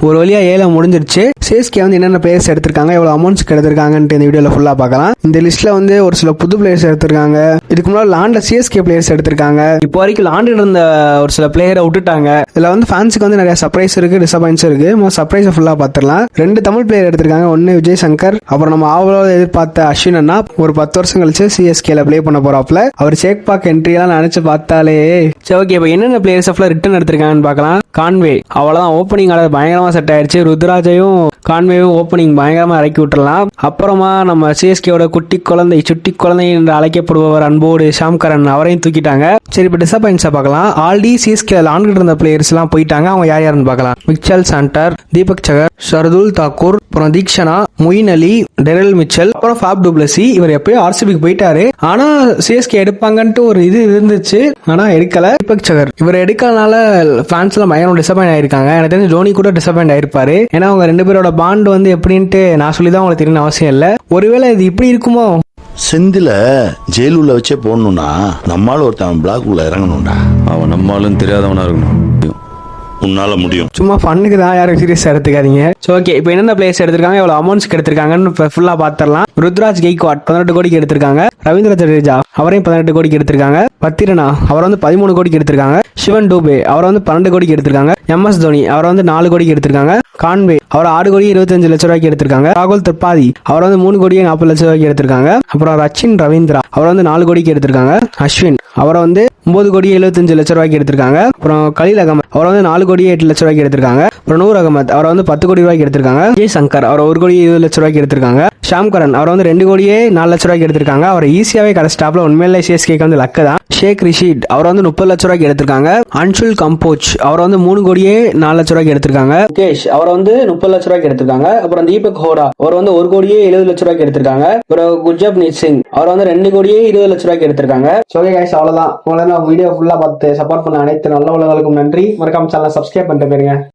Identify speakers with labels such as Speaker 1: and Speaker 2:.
Speaker 1: ஒரு வழியா ஏலம் முடிஞ்சிருச்சு. சிஎஸ்கே வந்து என்னென்ன பிளேயர்ஸ் எடுத்திருக்காங்க, எவ்வளவு அமௌண்ட்ஸ் எடுத்திருக்காங்கன்ட்டு இந்த வீடியோல ஃபுல்லா பார்க்கலாம். இந்த லிஸ்ட்ல வந்து ஒரு சில புது பிளேயர்ஸ் எடுத்திருக்காங்க. இதுக்கு முன்னாடி லாண்ட்ல சிஎஸ்கே பிளேயர்ஸ் எடுத்திருக்காங்க. இப்போ வரைக்கும் லாண்டு இருந்த ஒரு சில பிளேயரை விட்டுட்டாங்க. இதுல வந்து ஃபேன்ஸுக்கு வந்து நிறைய சர்ப்ரைஸ் இருக்கு, டிசப்பாயின்ஸ் இருக்கு. சர்ப்ரைஸ் ஃபுல்லா பார்த்துடலாம். 2 தமிழ் பிளேயர் எடுத்திருக்காங்க. ஒன்னு விஜய் சங்கர், அப்புறம் நம்ம ஆவலோட எதிர்பார்த்த அஸ்வின் அண்ணா. ஒரு 10 வருஷம் கழிச்சு சிஎஸ்கேல பிளே பண்ண போறாப்ல. அவர் சேக்பாக் என்ட்ரி எல்லாம் நினைச்சு பார்த்தாலே சரி. ஓகே, இப்போ என்னென்ன பிளேயர்ஸ் ரிட்டர்ன் எடுத்திருக்காங்கன்னு பார்க்கலாம். கான்வே அவ்வளவுதான், ஓப்பனிங் ஆட பயங்கரமா செட் ஆயிடுச்சு. ருத்ராஜையும் கான்வேயும் ஓப்பனிங் பயங்கரமா இறக்கி விட்டுறலாம். அப்புறமா நம்ம சிஎஸ்கேவோட சுட்டி குழந்தை என்று அழைக்கப்படுபவர் அன்போடு ஷாம்கரன், அவரையும் தூக்கிட்டாங்க. சரி, இப்போ டிசப்பாயின்ஸா பார்க்கலாம். ஆல்ரெடி சிஎஸ்கே லாண்டுகிட்டு இருந்த பிளேயர்ஸ் எல்லாம் போயிட்டாங்க. அவங்க யார் யாருன்னு பார்க்கலாம். மிச்சல் சாண்டர், தீபக் சகர், ஷர்துல் தாக்கூர், அப்புறம் தீக்ஷனா, மொயின் அலி, டெரல் மிச்சல், அப்புறம் ஃபாப் டுப்ளசி. இவர் எப்பயோ ஆர்சிபிக்கு போயிட்டாரு. ஆனா சிஎஸ்கே எடுப்பாங்கன்ட்டு ஒரு இது இருந்துச்சு, ஆனா எடுக்கல. தீபக் சகர் இவர் எடுக்கறதுனால ஃபேன்ஸ் எல்லாம் பயங்கரம் டிசப்பாயிண்ட் ஆயிருக்காங்க. எனக்கு தெரிஞ்சு ஜோனி கூட டிசப்பாயிண்ட் ஆயிருப்பாரு. ஏன்னா அவங்க 2 பேரோட பாண்ட் வந்து எப்படின்ட்டு நான் சொல்லிதான் உங்களுக்கு தெரியணும் அவசியம் இல்ல. ஒருவேளை இது இப்படி இருக்குமோ?
Speaker 2: செந்தில ஜெயிலுள்ள வச்சே போடணும்னா நம்மால ஒருத்தன் பிளாக் உள்ள இறங்கணும்டா.
Speaker 3: அவன் நம்மளும் தெரியாதவனா இருக்கணும்.
Speaker 2: உன்னால முடியும்.
Speaker 1: சும்மா ஃபன்னுக்கு தான், யாரும் சீரியஸா எடுத்துக்காதீங்க. ஓகே, இப்போ என்னென்ன பிளேயர்ஸ் எடுத்திருக்காங்க, எவ்வளவு அமௌண்ட்ஸ் எடுத்திருக்காங்கன்னு ஃபுல்லா பாத்திரலாம். ருத்ராஜ் கெய்க்வாட் 18 கோடிக்கு எடுத்திருக்காங்க. ரவீந்திர ஜடேஜா அவரையும் 18 கோடிக்கு எடுத்திருக்காங்க. பத்திரனா அவர் வந்து 13 கோடிக்கு எடுத்திருக்காங்க. சிவன் டூபே அவர் வந்து 12 கோடிக்கு எடுத்திருக்காங்க. MS தோனி அவர் வந்து 4 கோடிக்கு எடுத்திருக்காங்க. கான்வே அவர் 6 கோடி 25 லட்சம் ரூபாய்க்கு எடுத்திருக்காங்க. ராகுல் திரிபாதி அவர் வந்து 3 கோடியே 40 லட்சம் ரூபாய்க்கு எடுத்திருக்காங்க. அப்புறம் ரச்சின் ரவீந்திரா அவர் வந்து 4 கோடிக்கு எடுத்திருக்காங்க. அஸ்வின் அவரை வந்து 9 கோடி 75 லட்சம் ரூபாய்க்கு எடுத்திருக்காங்க. அப்புறம் கலீல் அகமது அவர் வந்து 4 கோடி 8 லட்சம் ரூபாய்க்கு எடுத்திருக்காங்க. அப்புறம் நூர் அகமது அவர் வந்து 10 கோடி ரூபாய்க்கு எடுத்திருக்காங்க. விஜய் சங்கர் அவர் 1 கோடி 20 லட்சம் ரூபாய்க்கு எடுத்திருக்காங்க. ஷாம்கரன் அவர் வந்து 2 கோடியே 4 லட்சம் ரூபாய்க்கு எடுத்திருக்காங்க. அவர் ஈஸியாவே கடைசிட்டாப்ல, உண்மையிலே சிஎஸ்கேக்கு வந்து லக்கு தான். ஷேக் ரிஷிட் அவர் வந்து 30 லட்சம் ரூபாய்க்கு எடுத்திருக்காங்க. அன்சுல் கம்போச் அவர் வந்து 3 கோடியே 4 லட்சம் ரூபாய்க்கு எடுத்திருக்காங்க. முகேஷ் அவர் வந்து 30 லட்சம் ரூபாய்க்கு எடுத்திருக்காங்க. அப்புறம் தீபக் ஹோடா அவர் வந்து 1 கோடியே 70 லட்சம் ரூபாய்க்கு எடுத்திருக்காங்க. அப்புறம் குர்ஜப்னீத் சிங் அவர் வந்து 2 கோடியே 20 லட்சம் ரூபாய்க்கு எடுத்திருக்காங்க. ஓகே கைஸ், அவ்வளவுதான். வீடியோ ஃபுல்லா பார்த்து சப்போர்ட் பண்ண அனைத்து நல்ல உள்ளவங்களுக்கும் நன்றி. மறக்காம சேனலை சப்ஸ்கிரைப் பண்ணிட்டு போயிருங்க.